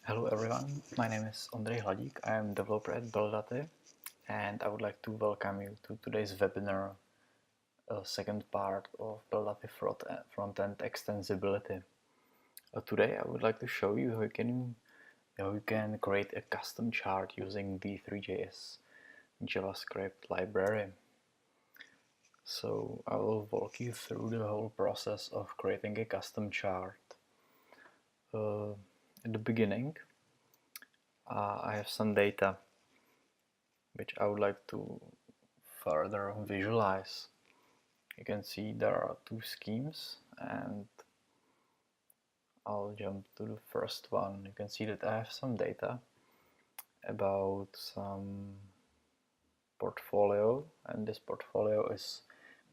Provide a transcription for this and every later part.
Hello everyone, my name is Ondrej Hladík, I am developer at BellaDati and I would like to welcome you to today's webinar, second part of BellaDati Frontend Extensibility. Today I would like to show you how you can create a custom chart using D3.js JavaScript library. So I will walk you through the whole process of creating a custom chart. At the beginning, I have some data which I would like to further visualize. You can see there are two schemes and I'll jump to the first one. You can see that I have some data about some portfolio, and this portfolio is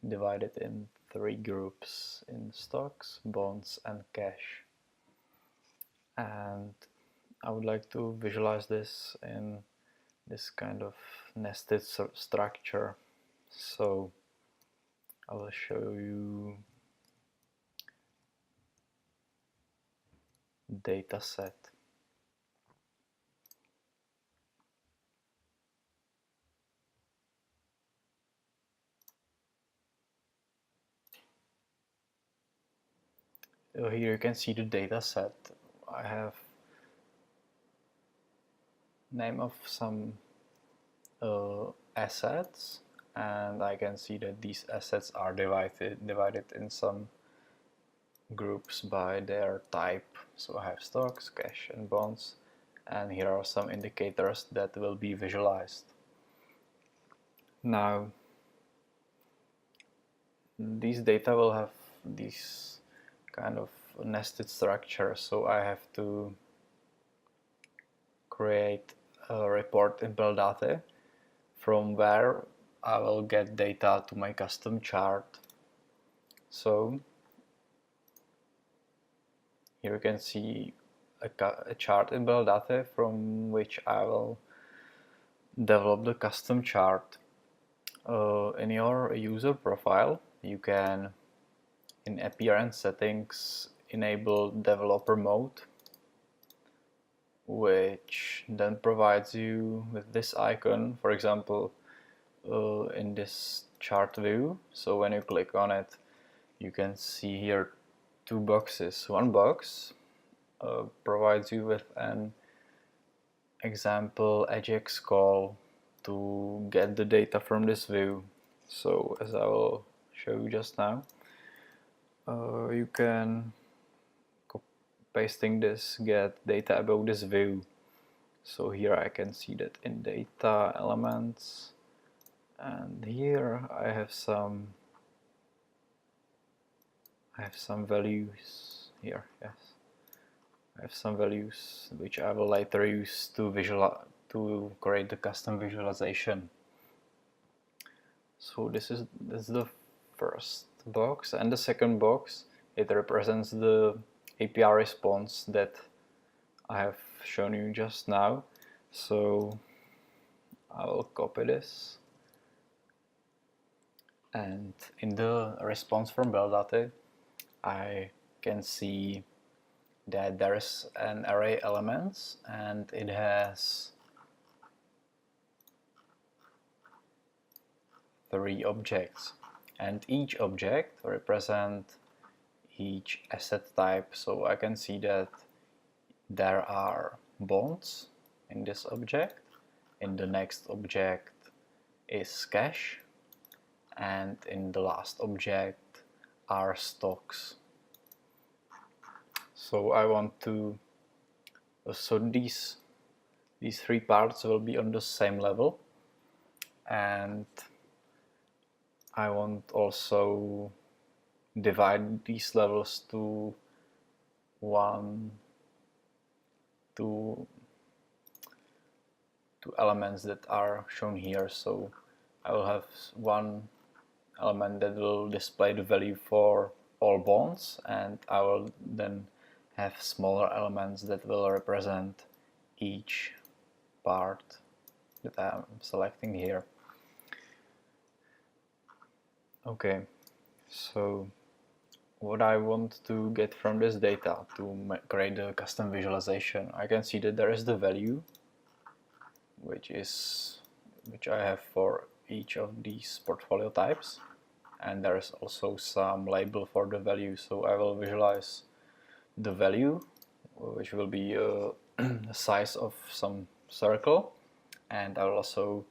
divided in three groups: in stocks, bonds and cash. And I would like to visualize this in this kind of nested structure. So I will show you data set. Here you can see the data set. I have name of some assets, and I can see that these assets are divided in some groups by their type. So I have stocks, cash and bonds, and here are some indicators that will be visualized. Now these data will have this kind of nested structure, so I have to create a report in BellaDati from where I will get data to my custom chart. So here you can see a chart in BellaDati from which I will develop the custom chart. In your user profile, you can, in appearance settings, enable developer mode, which then provides you with this icon, for example, in this chart view. So when you click on it, you can see here two boxes. One box provides you with an example AJAX call to get the data from this view. So as I will show you just now, you can, pasting this, get data about this view. So here I can see that in data elements, and here I have some values here. Yes, I have some values which I will later use to create the custom visualization. So this is the first box, and the second box, it represents the API response that I have shown you just now. So I will copy this, and in the response from BellaDati, I can see that there is an array elements and it has 3 objects, and each object represents each asset type. So I can see that there are bonds in this object, in the next object is cash, and in the last object are stocks. So I want to, so these 3 parts will be on the same level, and I want also divide these levels to two elements that are shown here. So I will have one element that will display the value for all bonds, and I will then have smaller elements that will represent each part that I'm selecting here. Okay, so what I want to get from this data to create a custom visualization. I can see that there is the value, which I have for each of these portfolio types, and there is also some label for the value. So I will visualize the value, which will be the size of some circle, and I will also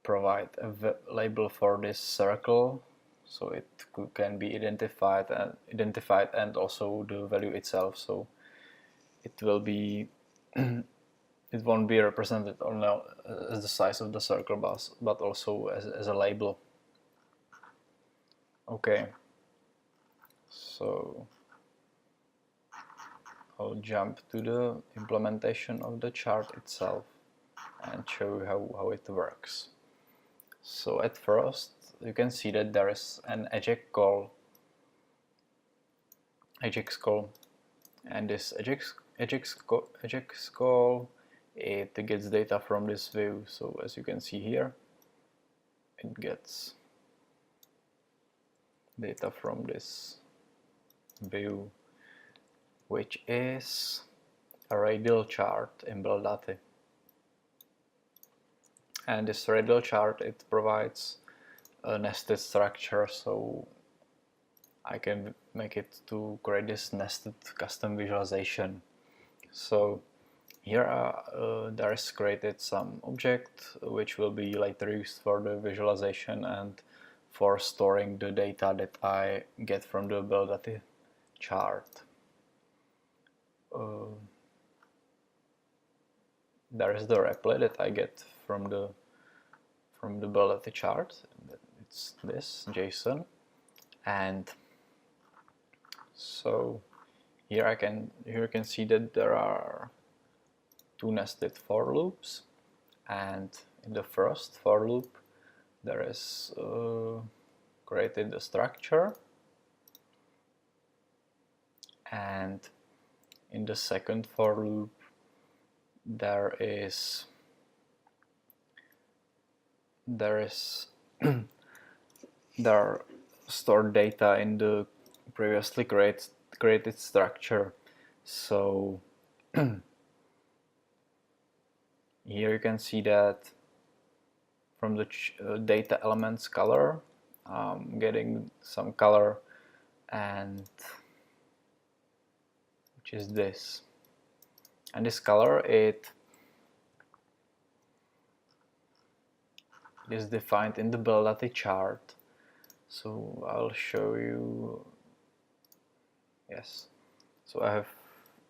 provide a label for this circle, so it can be identified and also the value itself. So it will be it won't be represented only as the size of the circle, but also as a label. Okay, so I'll jump to the implementation of the chart itself and show you how it works. So at first you can see that there is an Ajax call, and this Ajax call, it gets data from this view. So as you can see here, it gets data from this view, which is a radial chart in BellaDati. And this radial chart, it provides a nested structure, so I can make it to create this nested custom visualization. So here there is created some object which will be later used for the visualization and for storing the data that I get from the BellaDati chart. There is the reply that I get from the BellaDati chart. It's this JSON, and so here you can see that there are two nested for loops, and in the first for loop there is created a structure, and in the second for loop there are stored data in the previously created structure. So here you can see that from the data elements color, getting some color, and which is this, and this color, it is defined in the BellaDati chart. So I'll show you. Yes, so I have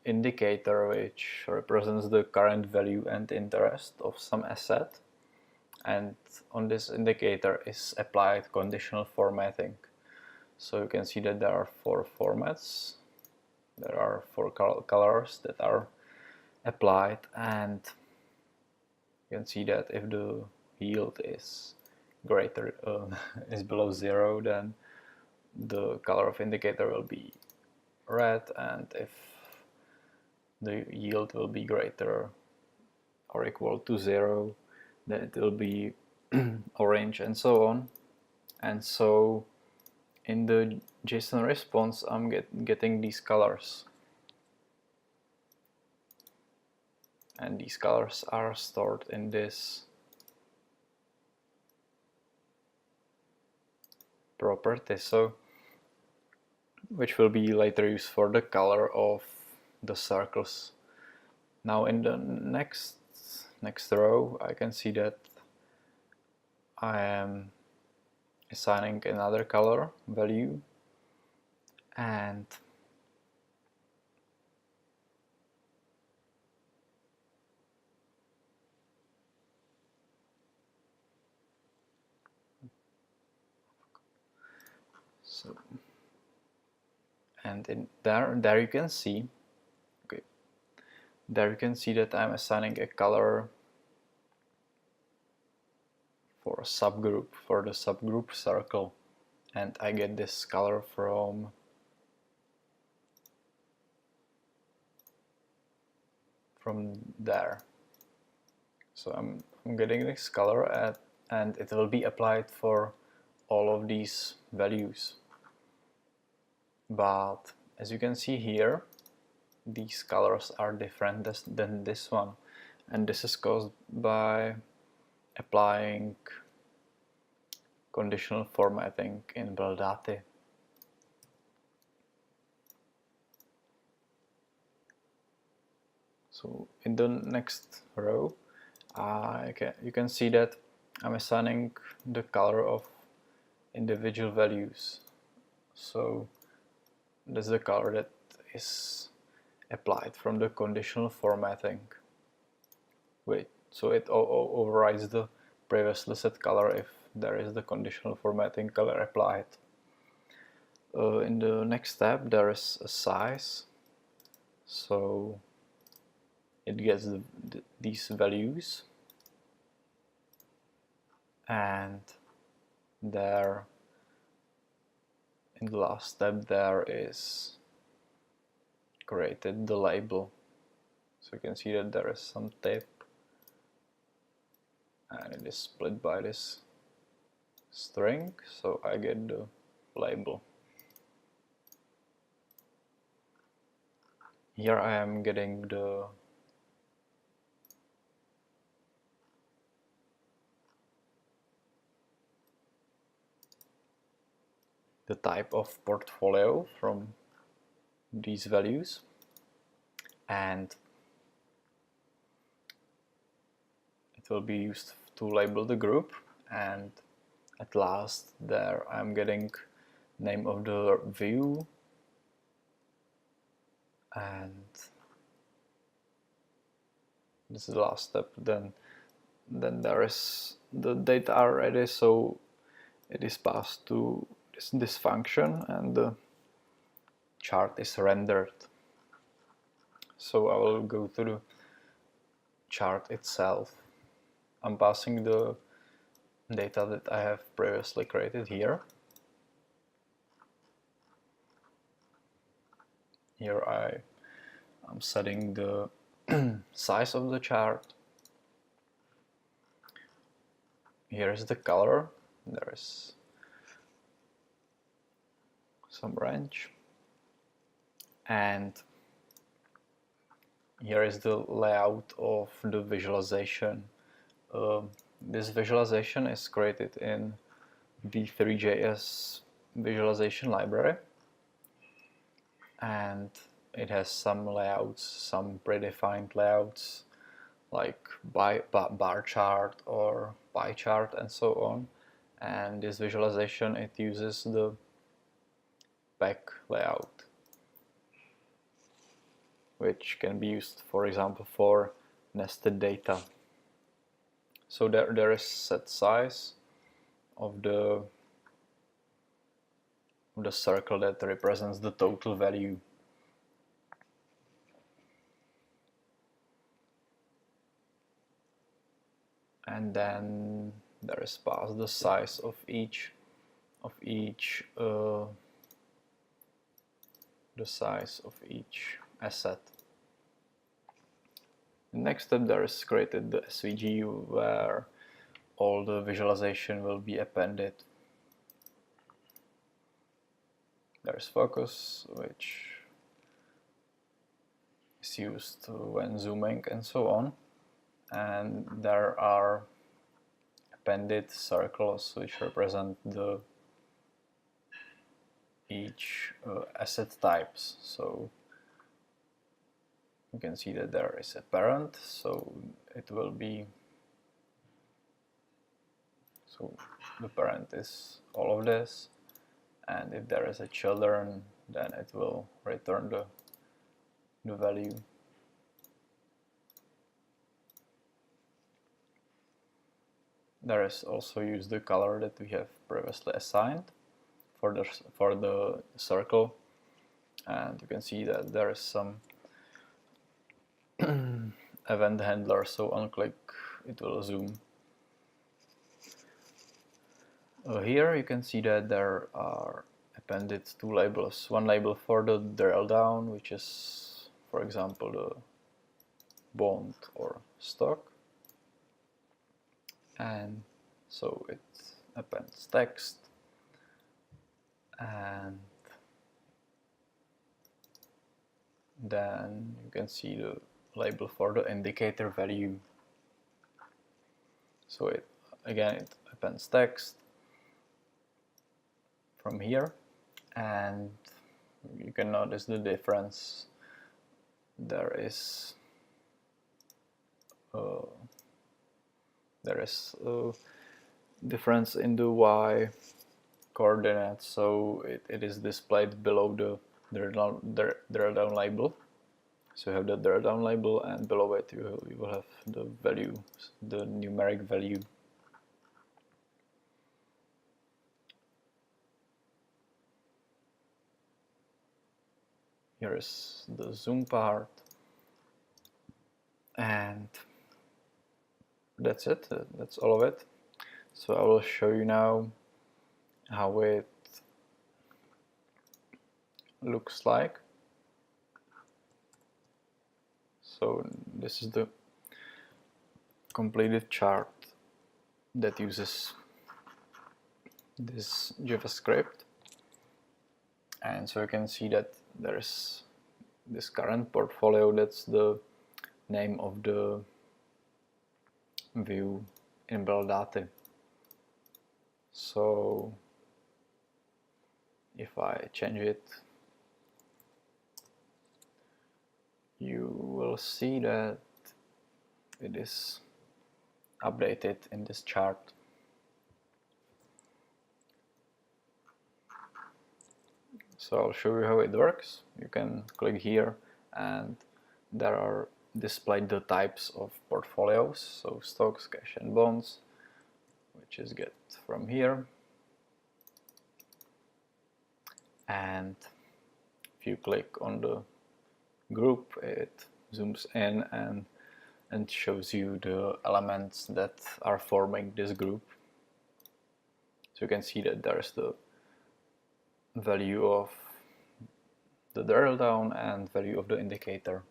indicator which represents the current value and interest of some asset, and on this indicator is applied conditional formatting. So you can see that there are 4 formats, there are 4 colors that are applied, and you can see that if the yield is greater is below 0, then the color of indicator will be red, and if the yield will be greater or equal to 0, then it will be orange, and so on. And so in the JSON response I'm getting these colors, and these colors are stored in this property, so which will be later used for the color of the circles. Now in the next row I can see that I am assigning another color value, and so, and in there you can see, okay, there you can see that I'm assigning a color for a subgroup, for the subgroup circle, and I get this color from there. So I'm getting this color and it will be applied for all of these values. but as you can see here, these colors are different than this one, and this is caused by applying conditional formatting in BellaDati. So in the next row, you can see that I'm assigning the color of individual values. So that's the color that is applied from the conditional formatting. So it overrides the previously set color if there is the conditional formatting color applied. In the next step, there is a size. So it gets these values, and there in the last step there is created the label. So you can see that there is some tape, and it is split by this string, so I get the label. Here I am getting the type of portfolio from these values, and it will be used to label the group. And at last there I'm getting name of the view, and this is the last step. Then there is the data are ready, so it is passed to this function, and the chart is rendered. So I will go to the chart itself. I'm passing the data that I have previously created here. Here I'm setting the size of the chart. Here is the color. There is some range, and here is the layout of the visualization. This visualization is created in v3.js visualization library, and it has some layouts, some predefined layouts like bar chart or pie chart and so on. And this visualization, it uses the back layout, which can be used, for example, for nested data. So there is set size of the circle that represents the total value. And then there is passed the size of each asset. Next step, there is created the SVG where all the visualization will be appended. There's focus, which is used when zooming and so on, and there are appended circles which represent each asset types. So you can see that there is a parent, so it will be, so the parent is all of this, and if there is a children, then it will return the value. There is also used the color that we have previously assigned for the circle, and you can see that there is some event handler, so on click it will zoom. Here you can see that there are appended two labels. One label for the drill down, which is, for example, the bond or stock, and so it appends text, and then you can see the label for the indicator value. So it appends text from here, and you can notice the difference. There is a difference in the y coordinates, so it is displayed below the drill down label. So you have the drill down label, and below it you will have the value, the numeric value. Here is the zoom part, and that's it. That's all of it. So I will show you now how it looks like. So this is the completed chart that uses this JavaScript, and so you can see that there's this current portfolio. That's the name of the view in BellaDati. So if I change it, you will see that it is updated in this chart. So I'll show you how it works. You can click here, and there are displayed the types of portfolios, so stocks, cash and bonds, which is get from here. And if you click on the group, it zooms in and shows you the elements that are forming this group. So you can see that there is the value of the drill down and value of the indicator.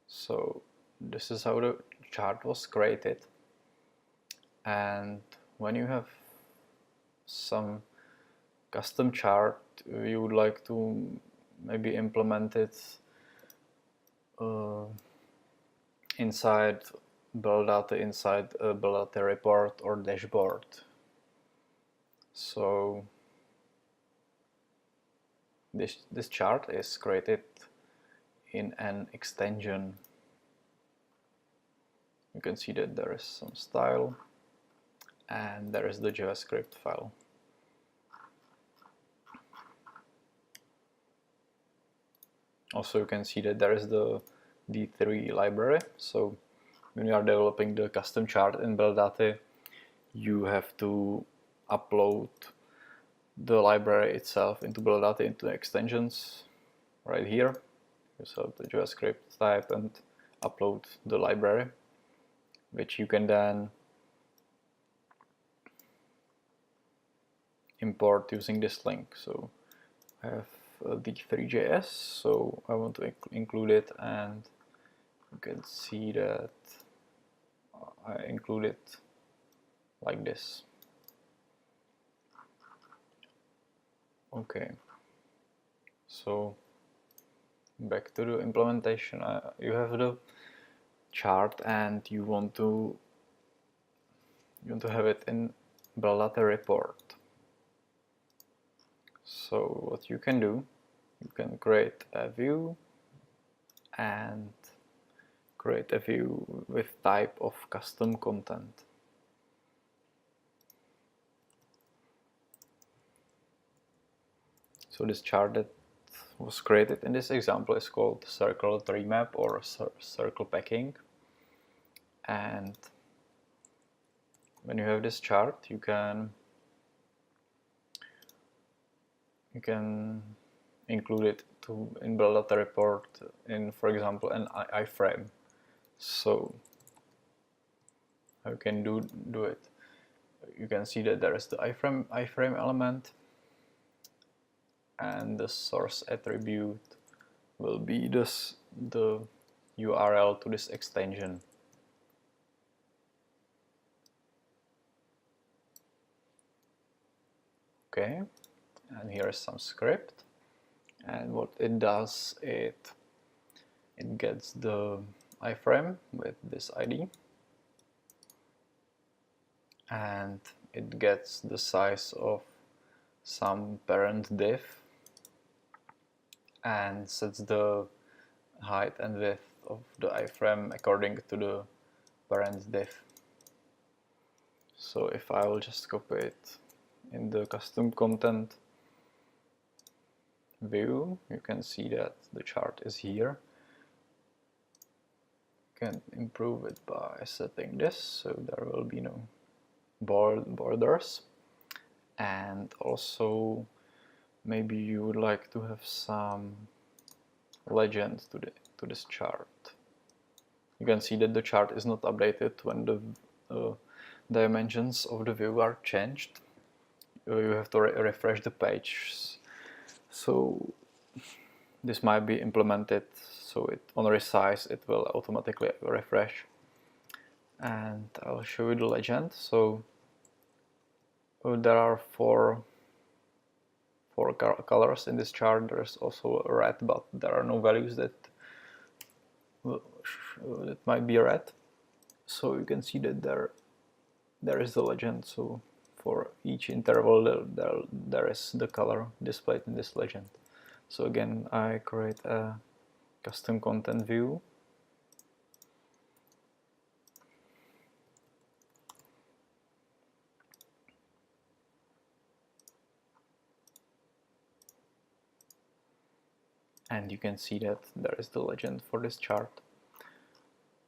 So this is how the chart was created, and when you have some custom chart you would like to maybe implement it inside BellaDati, inside a BellaDati report or dashboard. So this chart is created in an extension. You can see that there is some style, and there is the JavaScript file. Also, you can see that there is the D3 library. So when you are developing the custom chart in BellaDati, you have to upload the library itself into BellaDati, into extensions right here. You select the JavaScript type and upload the library, which you can then import using this link. So I have D3.js, so I want to include it, and you can see that I include it like this. Okay, so back to the implementation. You have the chart and you want to have it in BellaDati report. So what you can do, you can create a view and create a view with type of custom content. So this chart that was created in this example is called circle tree map or circle packing. And when you have this chart, you can include it in BellaDati report in, for example, an iframe. So how you can do it? You can see that there is the iframe element, and the source attribute will be the URL to this extension. Okay, and here is some script. And what it does, it gets the iframe with this ID, and it gets the size of some parent div and sets the height and width of the iframe according to the parent div. So if I will just copy it in the custom content view, you can see that the chart is here. You can improve it by setting this so there will be no borders, and also maybe you would like to have some legend to this chart. You can see that the chart is not updated when the dimensions of the view are changed. You have to refresh the page. So this might be implemented so on resize it will automatically refresh. And I'll show you the legend. So there are four colors in this chart. There's also red, but there are no values that might be red. So you can see that there is the legend. So for each interval there is the color displayed in this legend. So again, I create a custom content view. And you can see that there is the legend for this chart.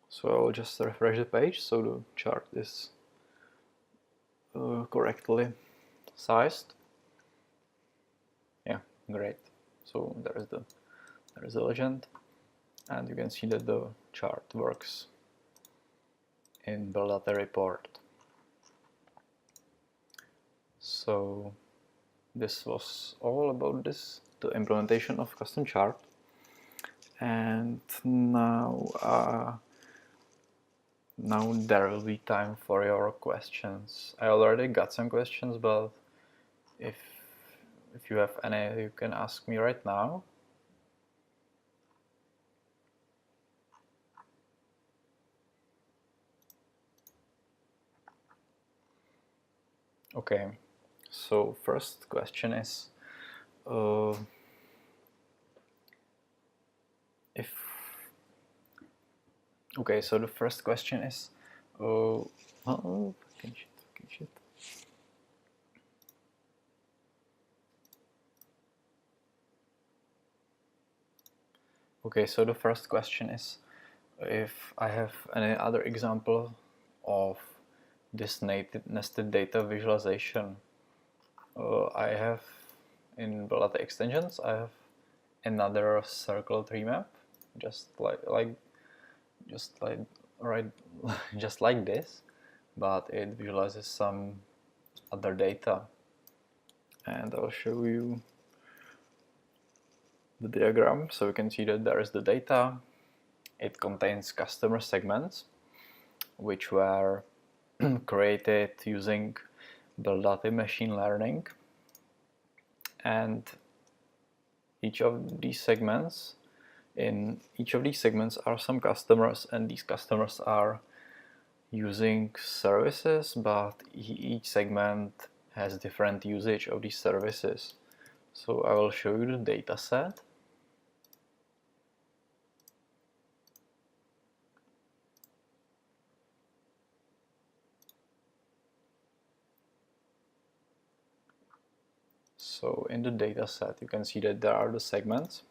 So I will just refresh the page so the chart is correctly sized. Yeah, great. So there is the legend, and you can see that the chart works in BellaDati report. So this was all about the implementation of custom chart. And now there will be time for your questions. I already got some questions, but if you have any, you can ask me right now. Okay, so first question is okay, so the first question is okay, so the first question is if I have any other example of this nested data visualization. I have in BellaDati extensions, I have another circle tree map, just like this, but it visualizes some other data, and I'll show you the diagram. So you can see that there is the data. It contains customer segments which were created using BellaDati machine learning, and each of these segments are some customers, and these customers are using services, but each segment has different usage of these services. So I will show you the data set. So in the data set, you can see that there are the segments,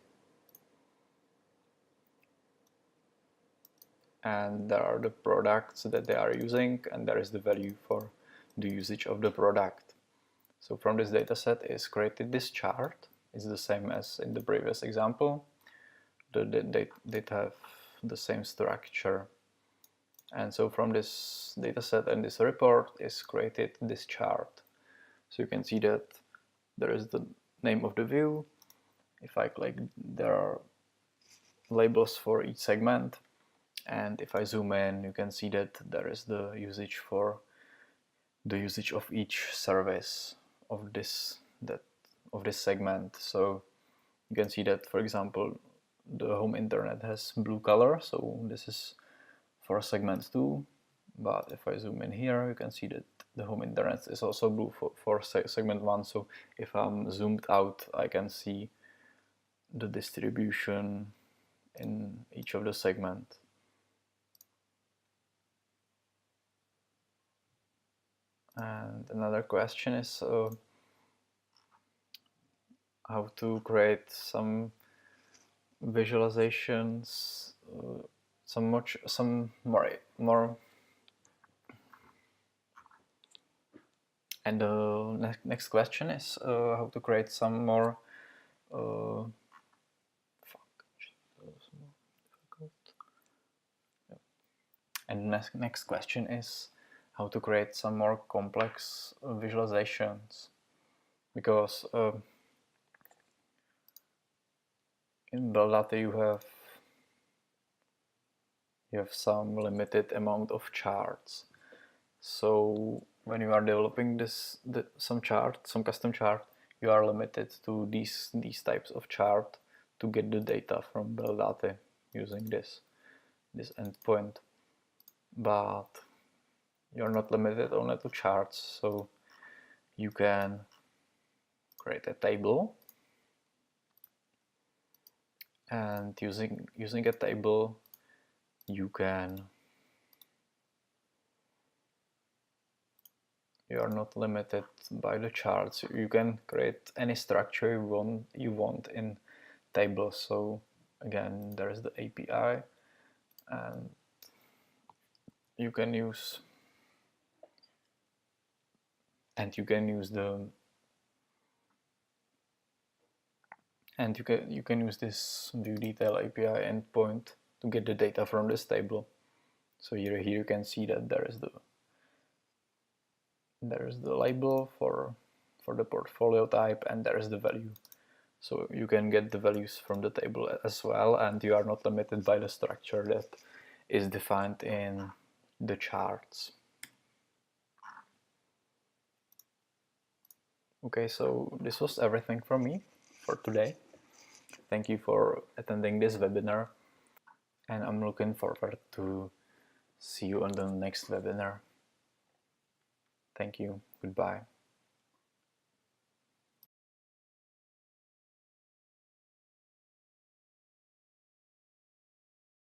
and there are the products that they are using, and there is the value for the usage of the product. So from this data set is created this chart. It's the same as in the previous example. They have the same structure. And so from this data set and this report is created this chart. So you can see that there is the name of the view. If I click, there are labels for each segment. And if I zoom in, you can see that there is the usage of each service of this segment. So you can see that, for example, the home internet has blue color, so this is for segment 2. But if I zoom in here, you can see that the home internet is also blue for segment 1. So if I'm zoomed out, I can see the distribution in each of the segments. And another question is how to create some visualizations, some more. And the next question is how to create some more. And next question is how to create some more complex visualizations, because in BellaDati you have some limited amount of charts. So when you are developing some custom chart, you are limited to these types of chart to get the data from BellaDati using this endpoint. But you're not limited only to charts, so you can create a table, and using a table you are not limited by the charts. You can create any structure you want in tables. So again, there is the API, and you can use this view detail API endpoint to get the data from this table. So here you can see that there is the label for the portfolio type, and there is the value. So you can get the values from the table as well, and you are not limited by the structure that is defined in the charts. Okay, so this was everything from me for today. Thank you for attending this webinar, and I'm looking forward to see you on the next webinar. Thank you. Goodbye.